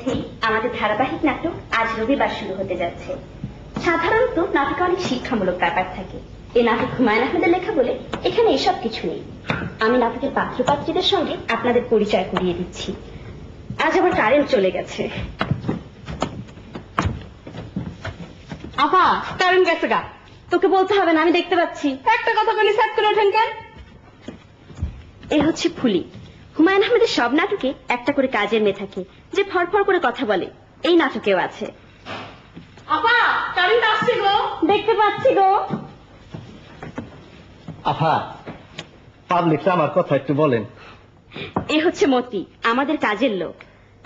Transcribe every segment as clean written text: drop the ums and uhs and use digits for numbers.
মধ্যেই আমাদের ধারাবাহিক নাটক আজ রবিবার শুরু হতে যাচ্ছে। সাধারণত নাটকে অনেক শিক্ষামূলক ব্যাপার থাকে। এই নাটক হুমায়ুন আহমেদের লেখা বলে এখানে এসব কিছু নেই। আমি নাটকের পাত্রপাত্রীদের সঙ্গে আপনাদের পরিচয় করিয়ে দিচ্ছি। আজ আবার কারেন্ট চলে গেছে। আপা, কারেন্ট গেছে গা। তোকে বলতে হবে না, আমি দেখতে পাচ্ছি। একটা কথা বলি, সেট করে ওঠেন কেন? এই হচ্ছে ফুলি। হুমায়ুন আহমেদের সব নাটকে একটা করে কাজের মেয়ে থাকে যে ফড়ফড় করে কথা বলে। এই নাটকেও আছে। আপা, কারেন্ট আসছে গো। দেখতে পাচ্ছি গো। আপা, পাবলিকটা আমার কথা একটু বলেন। এই হচ্ছে মতি, আমাদের কাজের লোক।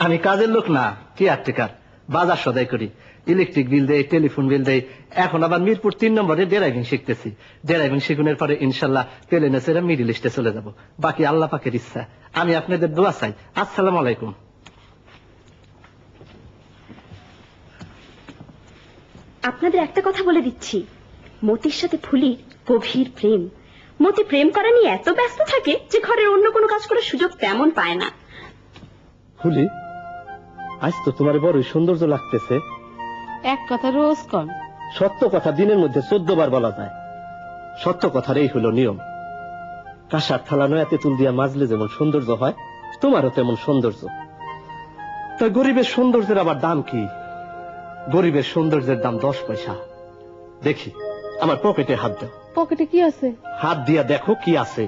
আমি কাজের লোক না, কেয়ারটেকার। বাজার সদাই করি, ইলেকট্রিক বিল দেই, টেলিফোন বিল দেই। এখন আবার মিরপুর 3 নম্বরে ড্রাইভিং শিখতেছি। ড্রাইভিং শিখুনের পরে ইনশাল্লাহ প্লেনে চড়ে মিডিল ইস্টে চলে যাব। বাকি আল্লাহ পাকের ইচ্ছা। আমি আপনাদের দোয়া চাই। আসসালামু আলাইকুম। আপনাদের একটা কথা বলে দিচ্ছি, মতির সাথে ফুলির গভীর প্রেম। মতি প্রেম করা নিয়ে এত ব্যস্ত থাকে যে ঘরের অন্য কোনো কাজ করার সুযোগ তেমন পায় না। ফুলি, আজ তো তোমার বড়ই সৌন্দর্য লাগতেছে। এক কথা রোজ কর। সত্য কথা দিনের মধ্যে 14 বার বলা যায়। সত্য কথার এই হলো নিয়ম। কাঁসার থালা নয়া তেঁতুল দিয়া মাজলে যেমন সৌন্দর্য হয়, তোমারও তেমন সৌন্দর্য। তা গরিবের সৌন্দর্যের আবার দাম কি? গরিবের সৌন্দর্যের দাম 10 পয়সা। দেখি, আমার পকেটে হাত দাও। পকেটে কি আছে? হাত দিয়া দেখো কি আছে।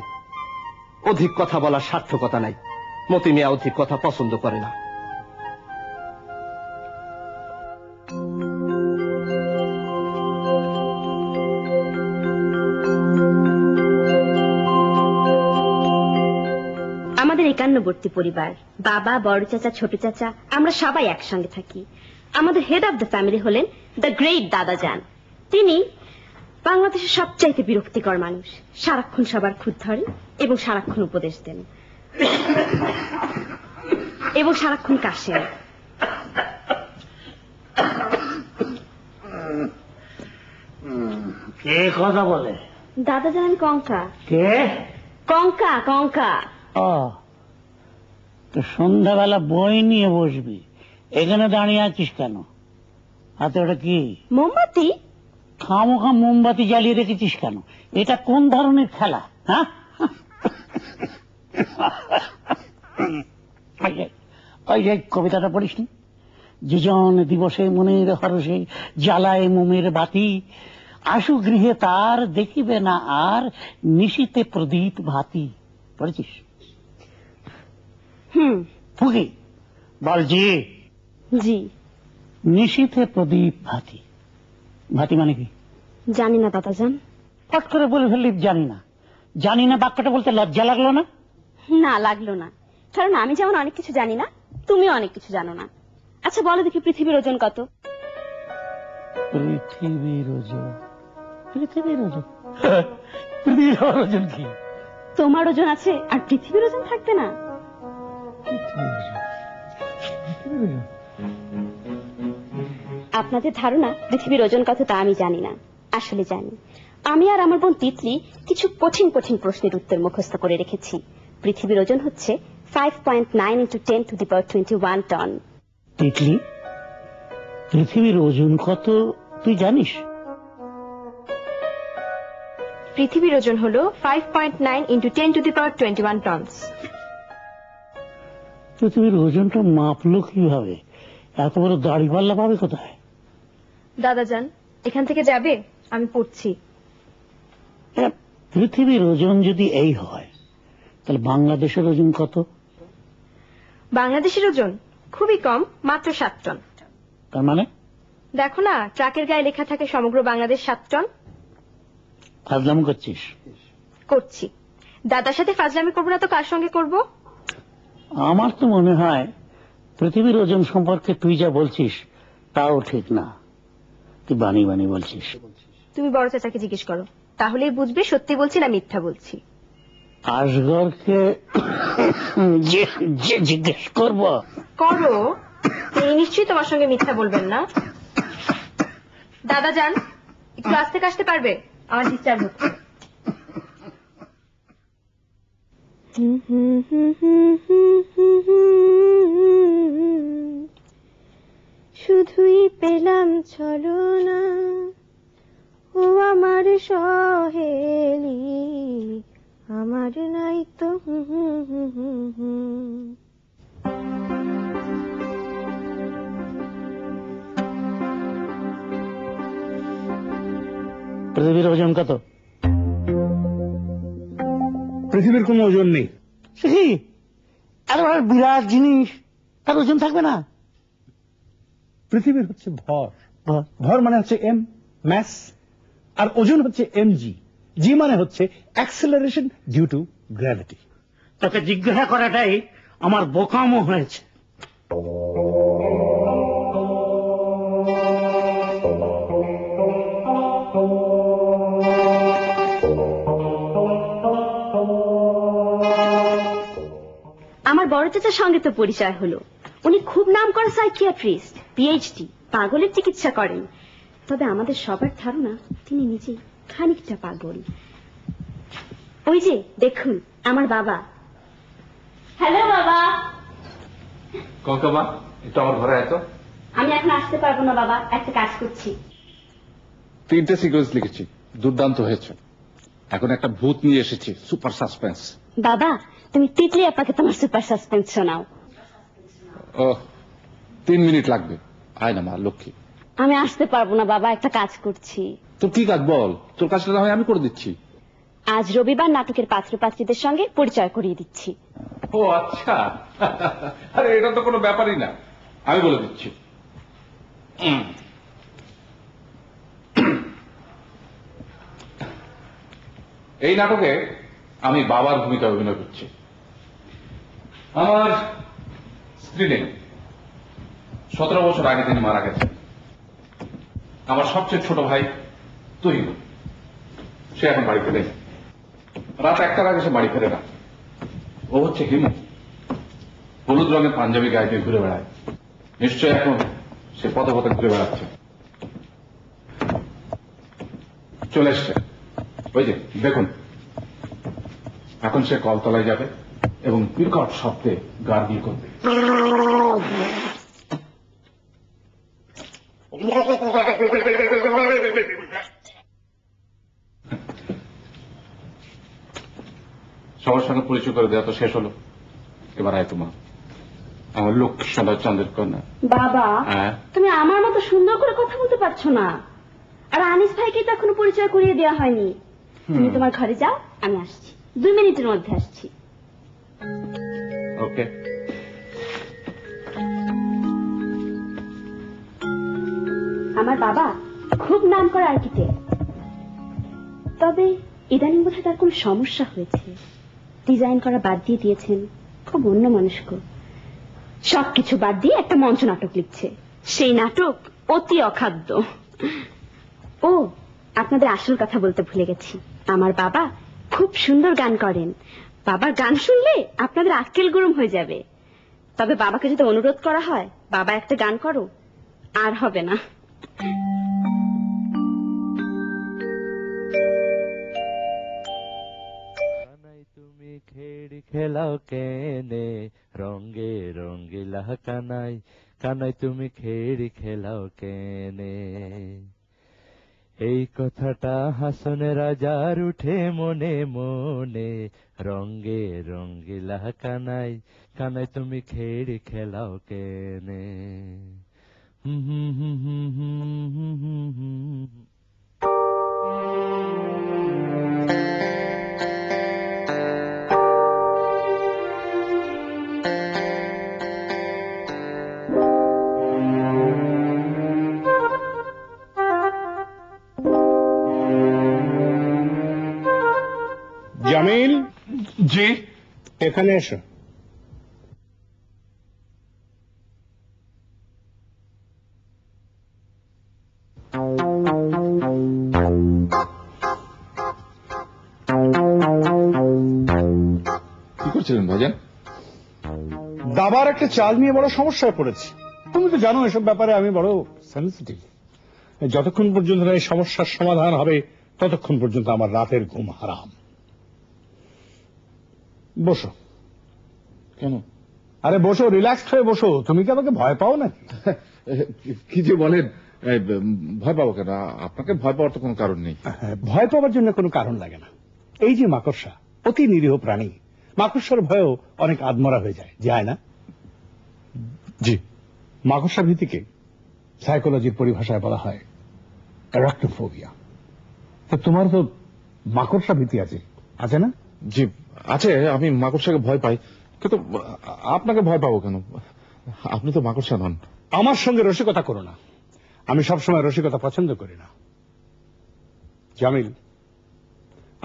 অধিক কথা বলার সার্থকতা নাই। মতি মিয়া অধিক কথা পছন্দ করে না। আমাদের একান্নবর্তী পরিবার, বাবা, বড় চাচা, ছোট চাচা, আমরা সবাই একসঙ্গে থাকি। আমাদের হেড অব দ্য ফ্যামিলি হলেন দ্য গ্রেট দাদাজান। তিনি বাংলাদেশের সবচাইতে বিরক্তিকর মানুষ। সারাক্ষণ সবার খুঁত ধরেন এবং সারাক্ষণ উপদেশ দেন এবং সারাক্ষণ কাশেন। কে কথা বলে? দাদাজান কঙ্কা। কে? কঙ্কা কঙ্কা। ও, তো সন্ধ্যাবেলা বই নিয়ে বসবি, এখানে দাঁড়িয়ে আছিস কেন? হাতে ওটা কি? মোমবাতি। খামোখা মোমবাতি জ্বালিয়ে রেখেছিস কেন? এটা কোন ধরনের খেলা? হ্যাঁ, ওই যে কবিতাটা পড়িসনি? যেজন দিবসে মনের হরসে জ্বালায় মোমের বাতি, আশু গৃহে তার দেখিবে না আর নিশীতে প্রদীপ ভাতি। পড়েছিস? ফুকি বল। জি জি। নিশীথে প্রদীপ ভাতি। ভাতি মানে কি? জানি না দাদাজান। পট করে বলে ফেললি জানি না। জানি না বাক্যটা বলতে লজ্জা লাগলো না? না, লাগলো না, কারণ আমি যেমন অনেক কিছু জানি না, তুমিও অনেক কিছু জানো না। আচ্ছা বলো দেখি, পৃথিবীর ওজন কত? পৃথিবীর ওজন? পৃথিবীর ওজন? পৃথিবীর ওজন কি? তোমার ওজন আছে আর পৃথিবীর ওজন থাকবে না? আপনাদের ধারণা পৃথিবীর ওজন কত তা আমি জানি না। আসলে জানি। আমি আর আমার বোন তিতলি কিছু কঠিন কঠিন প্রশ্নের উত্তর মুখস্থ করে রেখেছি। পৃথিবীর ওজন হচ্ছে 5.9 × 10⁻21 টন। তিতলি, পৃথিবীর ওজন কত তুই জানিস? পৃথিবীর ওজন হলো 5.9 × 10⁻21 টনস। পৃথিবীর ওজনটা মাপলো কিভাবে? এত বড় দাড়ি পাল্লা পাবে কোথায়? দাদাজান, এখান থেকে যাবে, আমি পড়ছি। পৃথিবীর ওজন যদি এই হয়, তাহলে বাংলাদেশের ওজন কত? বাংলাদেশের ওজন খুবই কম, মাত্র 7 টন। তার মানে? দেখো না, ট্রাকের গায়ে লেখা থাকে সমগ্র বাংলাদেশ 7 টন। ফাজলামি করছিস? করছি। দাদার সাথে ফাজলামি করবো না তো কার সঙ্গে করব? আমার তো মনে হয় পৃথিবীর ওজন সম্পর্কে তুই যা বলছিস তাও ঠিক না। তুই বানি বানি বলছিস। তুমি বড় চাচাকে জিজ্ঞেস করো, তাহলেই বুঝবে সত্যি বলছি না মিথ্যা বলছি। আসগরকে জিজ্ঞেস করব? করো, তিনি নিশ্চয়ই তোমার সঙ্গে মিথ্যা বলবেন না। দাদাজান, একটু আস্তে কাশতে পারবে? আমার ডিস্টার্ব হচ্ছে। ছলনা, ও আমার সহেলি, আমার নাই তো পৃথিবীর ওজন কত? পৃথিবীর কোনো ওজন নেই। সে কি এত বড় বিরাট জিনিস, তার ওজন থাকবে না? পৃথিবীর হচ্ছে ভর, বল। ভর মানে হচ্ছে এম, ম্যাস, আর ওজন হচ্ছে mg, জি মানে হচ্ছে অ্যাক্সেলারেশন ডিউ টু গ্র্যাভিটি। তোকে জিজ্ঞাসা করাটাই আমার বোকামো হয়েছে। আমার বড় চাচার সঙ্গে তো পরিচয় হলো। উনি খুব নামকরা সাইকিয়াট্রিস্ট, পিএইচডি, পাগলের চিকিৎসা করেন। তবে আমাদের সবার ধারণা তিনি নিজে খানিকটা পাগল। ওই যে দেখুন আমার বাবা। হ্যালো বাবা। কঙ্কামা, একটু আমার ঘরে আয় তো। আমি এখন আসতে পারবো না বাবা, একটা কাজ করছি। 3টে সিকোয়েন্স লিখেছি, দুর্দান্ত হয়েছে। এখন একটা ভূত নিয়ে এসেছি, সুপার সাসপেন্স। বাবা তুমি তিতলি আপাকে তোমার সুপার সাসপেন্স শোনাও। ও 3 মিনিট লাগবে। আয় না মা লক্ষ্মী। আমি আসতে পারবো না বাবা, একটা কাজ করছি। তোর কি কাজ বল, তোর কাজটা না হয় আমি করে দিচ্ছি। আজ রবিবার নাটকের পাত্রপাত্রীদের সঙ্গে পরিচয় করিয়ে দিচ্ছি। ও আচ্ছা, আরে এটা তো কোনো ব্যাপারই না, আমি বলে দিচ্ছি। এই নাটকে আমি বাবার ভূমিকা অভিনয় করছি। আমার স্ত্রী নেই, 17 বছর আগে তিনি মারা গেছেন। আমার সবচেয়ে ছোট ভাই তুহিন, সে এখন বাড়িতে নেই। রাত 1টার আগে সে বাড়ি ফেরে না। ও হচ্ছে হিমু, হলুদ রঙের পাঞ্জাবি গায়ে দিয়ে ঘুরে বেড়ায়। নিশ্চয় এখন সে পথে পথে ঘুরে বেড়াচ্ছে। চলে এসছে, ওই যে দেখুন। এখন সে কলতলায় যাবে এবং বিকট শব্দে গার্গিল করবে। সবার সঙ্গে পরিচয় করে দেওয়া তো শেষ হলো, এবার আয় তোমার, আমার লক্ষ্মী সোনার চাঁদের কন্যা। বাবা হ্যাঁ? তুমি আমার মতো সুন্দর করে কথা বলতে পারছো না। আর আনিস ভাইকে তো এখনো পরিচয় করিয়ে দেওয়া হয়নি। তুমি তোমার ঘরে যাও, আমি আসছি, 2 মিনিটের মধ্যে আসছি। ওকে। আমার বাবা খুব নামকরা আর্কিটেক্ট, তবে ইদানিং বোধহয় তার কোন সমস্যা হয়েছে। ডিজাইন করা বাদ দিয়ে দিয়েছেন, খুব অন্যমনস্ক। সবকিছু বাদ দিয়ে একটা মঞ্চ নাটক লিখছে। সেই নাটক অতি অখাদ্য। ও আপনাদের আসল কথা বলতে ভুলে গেছি, আমার বাবা খুব সুন্দর গান করেন। বাবার গান শুনলে আপনাদের আক্কেল গরম হয়ে যাবে। তবে বাবাকে যদি অনুরোধ করা হয়, বাবা একটা গান করো, আর হবে না। তুমি খেড়ি খেলাও কেনে রঙ্গে রঙ্গিলা কানাই, কানাই তুমি খেড়ি খেলাও কেনে। এই কথাটা হাসনে রাজার উঠে মনে মনে, রঙ্গে রঙ্গিলা কানাই, কানাই তুমি খেড়ি খেলাও কেনে। হুম হুম হুম হুম হুম হুম হুম হুম। জামিল, জি। এখানে এসো। কি করছিলেন ভাইজান? দাবার একটা চাল নিয়ে বড় সমস্যায় পড়েছি। তুমি তো জানো এসব ব্যাপারে আমি বড় সেনসিটিভ। যতক্ষণ পর্যন্ত এই সমস্যার সমাধান হবে ততক্ষণ পর্যন্ত আমার রাতের ঘুম হারাম। বসো। কেন? আরে বসো, রিল্যাক্সড হয়ে বসো। তুমি কি আমাকে ভয় পাও না? কি যে বলেন, ভয় পাবো কেন? আপনাকে ভয় পাওয়ার তো কোনো কারণ নেই। ভয় পাওয়ার জন্য কোনো কারণ লাগে না। এই যে মাকড়সা, অতি নিরীহ প্রাণী, মাকড়সার ভয়েও অনেক আদমরা হয়ে যায় না? জি, মাকড়সা ভীতিকে সাইকোলজির পরিভাষায় বলা হয় অ্যারাকনোফোবিয়া। তো তোমার তো মাকড়সা ভীতি আছে না? জি আছে, আমি মাকড়সাকে ভয় পাই, কিন্তু আপনাকে ভয় পাবো কেন? আপনি তো মাকড়সা নন। আমার সঙ্গে রসিকতা করো না, আমি সবসময় রসিকতা পছন্দ করি না। জামিল,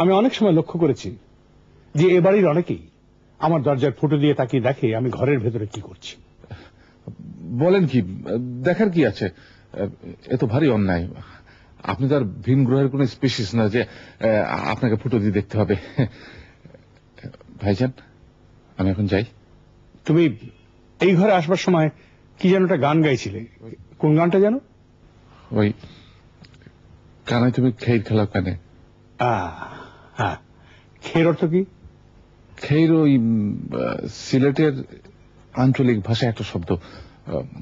আমি অনেক সময় লক্ষ্য করেছি যে এ বাড়ির অনেকেই আমার দরজার ফুটো দিয়ে তাকিয়ে দেখে আমি ঘরের ভেতরে কি করছি। বলেন কি? দেখার কি আছে? এ তো ভারী অন্যায়। আপনি তো আর ভিন গ্রহের কোন স্পেসিস না যে আপনাকে ফুটো দিয়ে দেখতে হবে। ভাইজান, আমি এখন যাই। তুমি এই ঘরে আসবার সময় কি যেন একটা গান গাইছিলে, কোন গানটা যেন? ওই কানাই তুমি খের খেলাও কানে। হ্যাঁ, খের অর্থ কি? খের ওই সিলেটের আঞ্চলিক ভাষায় একটা শব্দ,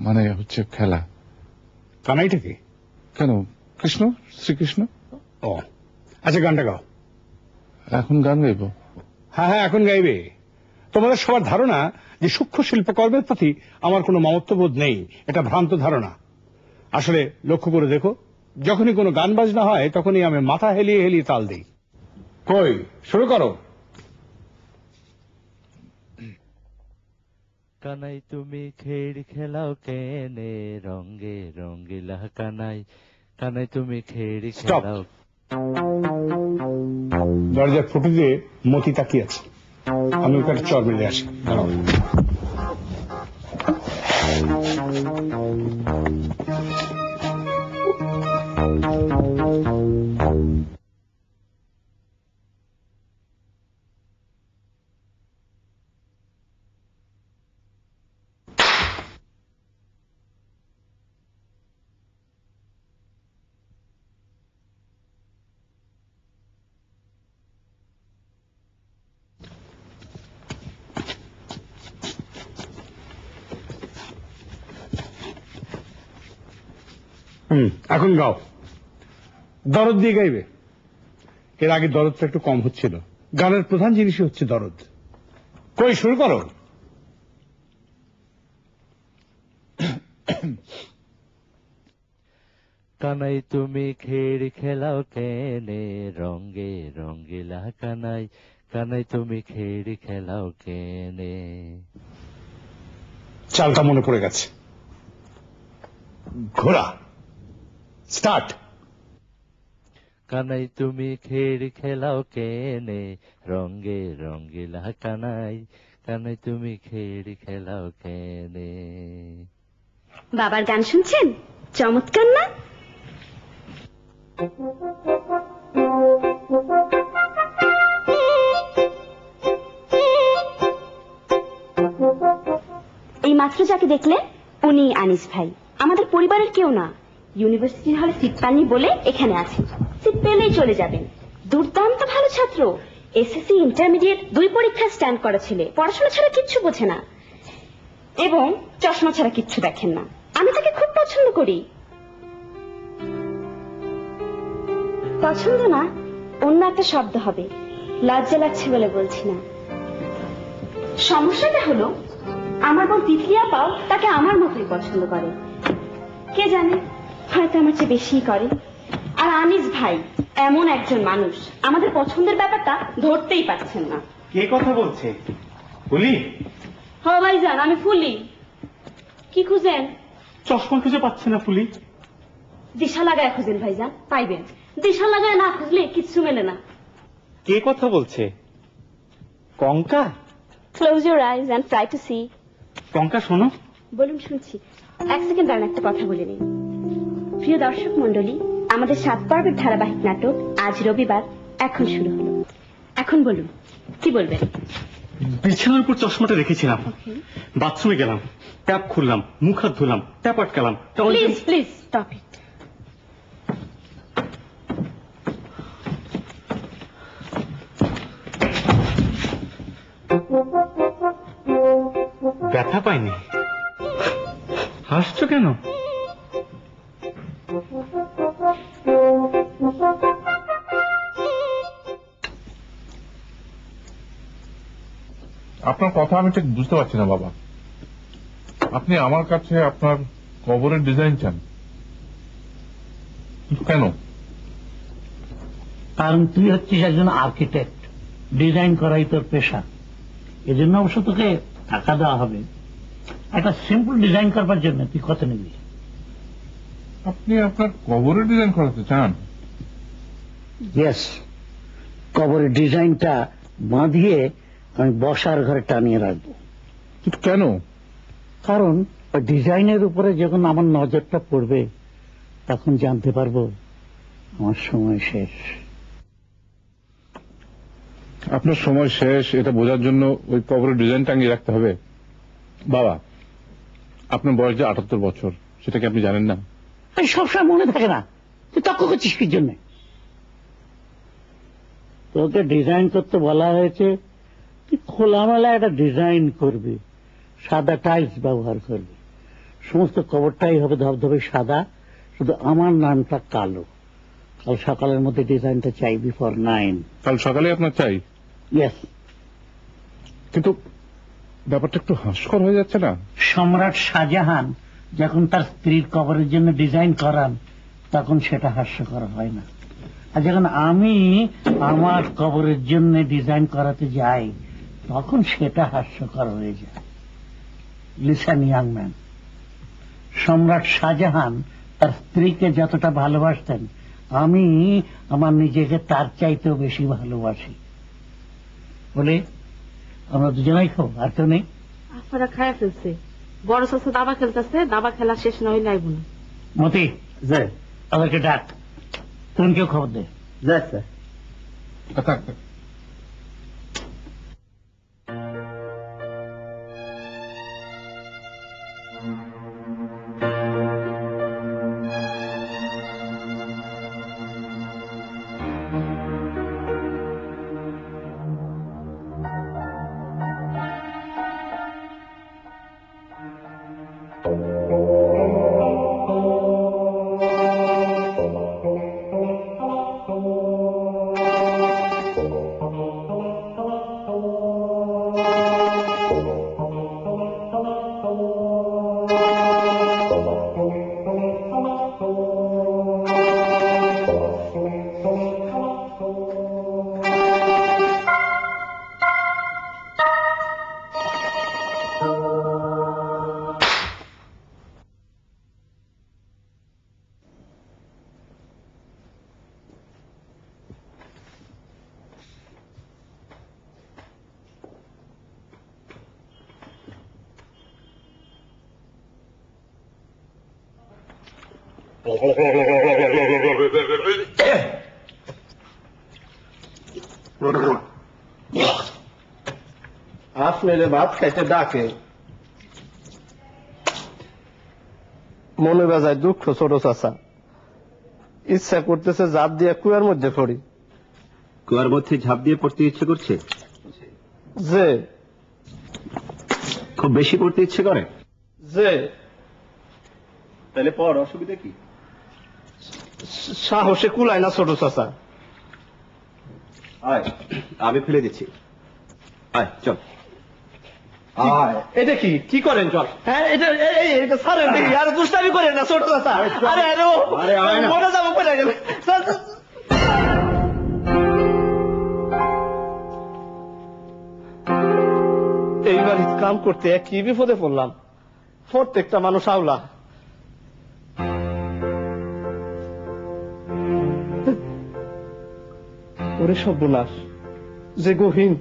মানে হচ্ছে খেলা। কানাইটা কি? কেন, কৃষ্ণ, শ্রীকৃষ্ণ। ও আচ্ছা, গানটা গাও। এখন গান গাইব? হ্যাঁ, এখন গাইবে। তোমাদের সবার ধারণা যে সূক্ষ্ম শিল্পকর্মের প্রতি আমার কোনো মমত্ববোধ নেই, এটা ভ্রান্ত ধারণা। আসলে লক্ষ্য করে দেখো, যখনই কোনো গান বাজনা হয় তখনই আমি মাথা হেলিয়ে হেলিয়ে তাল দিই। কই, শুরু করো। কানাই তুমি খেড় খেলাও কেনে রঙে রঙিলা কানাই, কানাই তুমি খেড় Stop. খেলাও। দরজার ফুটো দিয়ে মতি তাকিয়ে আছে, আমি ওকে একটা চর মেরে আসি। দাঁড়াও। এখন গাও, দরদ দিয়ে গাইবে। এর আগে দরদটা একটু কম হচ্ছিল, গানের প্রধান জিনিসই হচ্ছে দরদ। কই, শুরু করো। কানাই তুমি খেড় খেলাও কেনে রঙে রঙিলা কানাই, কানাই তুমি খেড় খেলাও কেনে। চালটা মনে পড়ে গেছে। ঘোড়া, স্টার্ট। কানাই তুমি খেড় খেলাও কেনে রঙে রঙিলা কানাই, কানাই তুমি খেড় খেলাও কেনে। বাবার গান শুনছেন? চমৎকার না? এই মাত্র যাকে দেখলেন উনি আনিস ভাই, আমাদের পরিবারের কেউ না। ইউনিভার্সিটির হলে সিট পাননি বলে এখানে আছেন, সিট পেলেই চলে যাবেন। দুর্দান্ত ভালো ছাত্র, এসএসসি ইন্টারমিডিয়েট 2 পরীক্ষা স্ট্যান্ড করা ছেলে, পড়াশোনা ছাড়া কিচ্ছু বোঝে না এবং চশমা ছাড়া কিচ্ছু দেখেন না। আমি তাকে খুব পছন্দ করি। পছন্দ না, অন্য একটা শব্দ হবে, লজ্জা লাগছে বলে বলছি না। সমস্যাটা হলো আমার বোন তিতলি আপাও তাকে আমার মতোই পছন্দ করে। কে জানে, হয়তো আমার চেয়ে বেশিই করে। আর আনিস ভাই এমন একজন মানুষ, আমাদের পছন্দের ব্যাপারটা ধরতেই পারছেন না। কে কথা বলছে? বলি, হ্যাঁ ভাইজান, আমি ফুলি। কি খুঁজেন? চশমা খুঁজে পাচ্ছে না ফুলি। দিশা লাগায় খুঁজেন ভাইজান, পাইবেন। দিশা লাগায় না খুঁজলে কিচ্ছু মেলে না। কে কথা বলছে? কঙ্কা? Close your eyes and try to see. কঙ্কা শোনো। বলুন, শুনছি। 1 সেকেন্ড দাঁড়ান, একটা কথা বলে নিন। প্রিয় দর্শক মন্ডলী, আমাদের 7 পর্বের ধারাবাহিক নাটক আজ রবিবার এখন শুরু হলো। এখন বলুন, কি বলবেন? বিছানার উপর চশমাটা রেখেছিলাম, বাথরুমে গেলাম, ট্যাপ খুললাম, মুখ হাত ধুলাম, ট্যাপ আটকালাম। Please please stop it. ব্যথা পাইনি। হাসছো কেন? আপনার কথা আমি ঠিক বুঝতে পারছি না বাবা। আপনি আমার কাছে আপনার কবরের ডিজাইন চান কেন? কারণ তুই হচ্ছিস একজন আর্কিটেক্ট, ডিজাইন করাই তোর পেশা। এজন্য অবশ্য তোকে টাকা দেওয়া হবে। একটা সিম্পল ডিজাইন করবার জন্য তুই কত নিবি? আপনি আপনার কবরের ডিজাইন করাতে চান? ইয়েস, কবরের ডিজাইনটা বাঁধিয়ে আমি বসার ঘরে টানিয়ে রাখবো। কিন্তু কেন? কারণ ওই ডিজাইনের উপরে যখন আমার নজরটা পড়বে তখন জানতে পারবো আমার সময় শেষ। আপনার সময় শেষ এটা বোঝার জন্য ওই কবরের ডিজাইন টাঙিয়ে রাখতে হবে? বাবা, আপনার বয়স যে 78 বছর, সেটা কি আপনি জানেন না? সবসময় মনে থাকে না। তুই তর্ক করছিস কি জন্য? তোকে ডিজাইন করতে বলা হয়েছে, তুই খোলামেলা একটা ডিজাইন করবি, সাদা টাইলস ব্যবহার করবি, সমস্ত কবরটাই হবে ধবধবে সাদা, শুধু আমার নামটা কালো। কাল সকালের মধ্যে ডিজাইনটা চাই, বিফোর 9। কাল সকালে আপনার চাই? ইয়েস। কিন্তু ব্যাপারটা একটু হাস্যকর হয়ে যাচ্ছে না? সম্রাট শাহজাহান যখন তার স্ত্রীর কবরের জন্য ডিজাইন করান তখন সেটা হাস্যকর হয় না, আর যখন আমি আমার কবরের জন্য ডিজাইন করাতে যাই তখন সেটা হাস্যকর হয়ে যায়। লিসেন ইয়াং ম্যান, সম্রাট শাহজাহান তার স্ত্রীকে যতটা ভালোবাসতেন আমি আমার নিজেকে তার চাইতেও বেশি ভালোবাসি। বলে আমরা দুজনেই খাবো, আর কেউ নেই। আপনারা খায়া ফেলছে, বড় চাচা দাবা খেলতেছে, দাবা খেলা শেষ না হইলে আইব না। মতি, যে তাদেরকে ডাক, তুমি কেউ খবর দে। যে স্যার। আচ্ছা, আপনার ভাত খাইতে ডাকে, মনে বাজায় দুঃখ ছোট চাচা, ইচ্ছা করতেছে জাপ দিয়ে কুয়ার মধ্যে পড়ি। কুয়ার মধ্যে ঝাঁপ দিয়ে পড়তে ইচ্ছে করছে? যে খুব বেশি পড়তে ইচ্ছে করে? যে তাহলে পর, অসুবিধা কি? সাহসে কুলায় না ছোট চাচা। আয়, আমি ফেলে দিচ্ছি। আয় চল। এটা কি কি করেন? চল। হ্যাঁ, এটা ছাড়েন দেখি, আর দুষ্টামি করেন না ছোট চাচা। আরে আরে মরে যাবো, পড়ে গেলে। এইবার কাম করতে কি বিপদে পড়লাম। প্রত্যেকটা মানুষ আওলা। ওরে সর্বনাশ, যে গহীন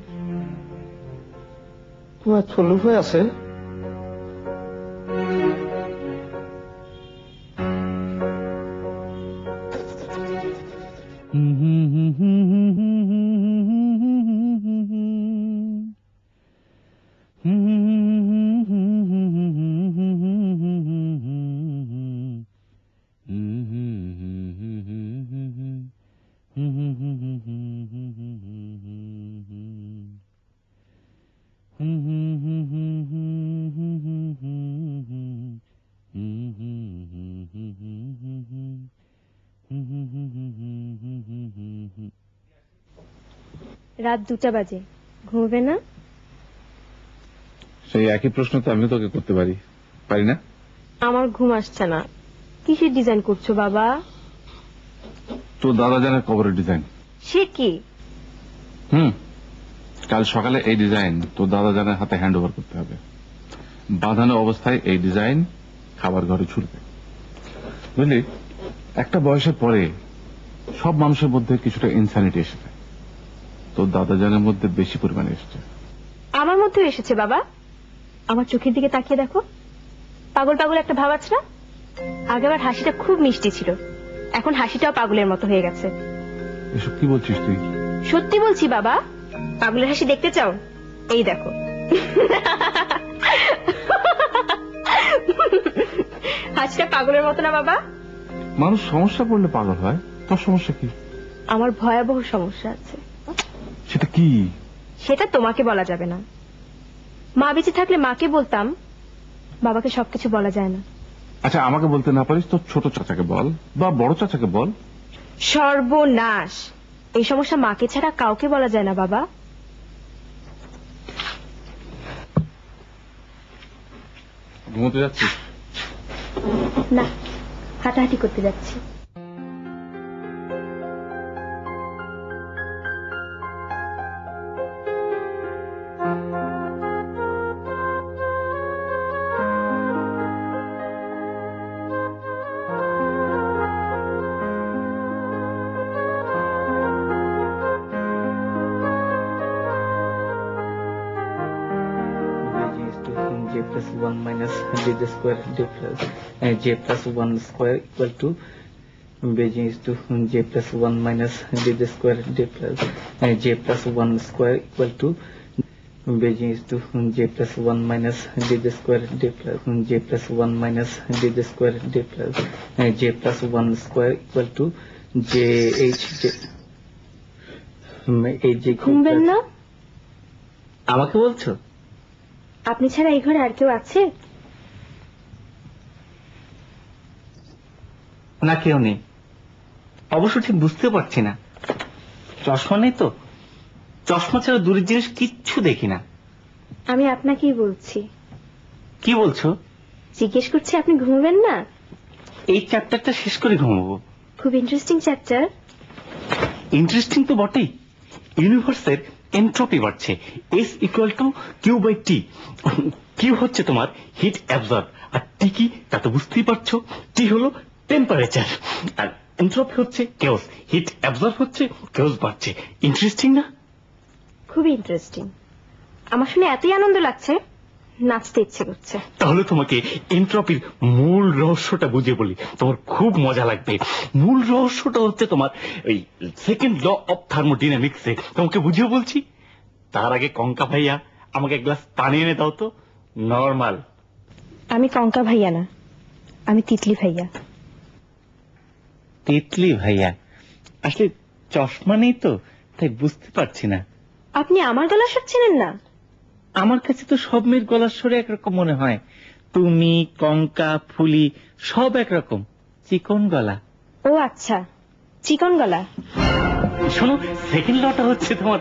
কুয়া থলু হয়ে আছে। রাত 2টা বাজে, ঘুমবে না? সেই একই প্রশ্ন তো আমিও তোকে করতে পারি, পারি না? আমার ঘুম আসছে না। কিসের ডিজাইন করছো বাবা? তোর দাদা জানের কবরের ডিজাইন। সে কি? কাল সকালে এই ডিজাইন তোর দাদা জানের হাতে হ্যান্ড ওভার করতে হবে। বাঁধানো অবস্থায় এই ডিজাইন খাবার ঘরে ছুটবে, বুঝলি? একটা বয়সের পরে সব মানুষের মধ্যে কিছুটা ইনসানিটি এসে যায়। তোর দাদা জানের মধ্যে বেশি পরিমাণে এসেছে। আমার মধ্যেও এসেছে বাবা। আমার চোখের দিকে তাকিয়ে দেখো, পাগল পাগল একটা ভাব আছে না? আগেবার হাসিটা খুব মিষ্টি ছিল, এখন হাসিটাও পাগলের মতো হয়ে গেছে। এসব কি বলছিস তুই? সত্যি বলছি বাবা। পাগলের হাসি দেখতে চাও? এই দেখো। হাসিটা পাগলের মতো না বাবা? মানুষ সমস্যা পড়লে পাগল হয়, তোর সমস্যা কি? আমার ভয়াবহ সমস্যা আছে। সেটা কি? সেটা তোমাকে বলা যাবে না। মা বেঁচে থাকলে মাকে বলতাম, বাবাকে সবকিছু বলা যায় না। আচ্ছা, আমাকে বলতে না পারিস তোর ছোট চাচাকে বল বা বড় চাচাকে বল। সর্বনাশ! এই সমস্যা মাকে ছাড়া কাউকে বলা যায় না বাবা। ঘুমোতে যাচ্ছিস? না, হাঁটাহাঁটি করতে যাচ্ছি। j plus 1 minus d square d plus j plus 1 square equal to Beijing is to j plus 1 minus d square d plus j plus 1 square equal to Beijing is to j plus 1 minus d square d plus j plus 1 minus d square d plus j plus 1 square equal to j h j ঘুমবেন না? আমাকে বলছো? আপনি ছাড়া এই ঘরে আর কেউ আছে? না, কেউ নেই। অবশ্য ঠিক বুঝতে পারছি না। চশমা নেই তো, চশমা ছাড়া দূরের জিনিস কিচ্ছু দেখি না। আমি আপনাকেই বলছি। কি বলছো? জিজ্ঞেস করছি, আপনি ঘুমবেন না? এই চ্যাপ্টারটা শেষ করে ঘুমাবো। খুব ইন্টারেস্টিং চ্যাপ্টার। ইন্টারেস্টিং তো বটেই। ইউনিভার্সের এন্ট্রপি বাড়ছে, S equal to Q by T. Q হচ্ছে তোমার হিট অ্যাবজর্ব, আর টি কি তা তো বুঝতেই পারছো। টি হলো টেম্পারেচার, আর এন্ট্রপি হচ্ছে কেওস। হিট অ্যাবজর্ব হচ্ছে, কেওস বাড়ছে। ইন্টারেস্টিং না? খুবই ইন্টারেস্টিং। আমার শুনে এতই আনন্দ লাগছে, নাচতে ইচ্ছে করছে। তাহলে তোমাকে এন্ট্রপির মূল রহস্যটা বুঝিয়ে বলি, তোমার খুব মজা লাগবে। মূল রহস্যটা হচ্ছে তোমার ওই সেকেন্ড ল অফ থার্মোডিনামিক্সে। তোমাকে বুঝিয়ে বলছি। তার আগে কঙ্কা ভাইয়া আমাকে এক গ্লাস পানি এনে দাও তো, নরমাল। আমি কঙ্কা ভাইয়া না, আমি তিতলি ভাইয়া। তিতলি ভাইয়া? আসলে চশমা নেই তো, তাই বুঝতে পারছি না। আপনি আমার গলা স্বর চেনেন না? আমার কাছে তো সব মেয়ের গলার স্বরে একরকম মনে হয়। তুমি, কঙ্কা, ফুলি সব একরকম, চিকন গলা। ও আচ্ছা, চিকন গলা। শোনো, সেকেন্ড লটা হচ্ছে তোমার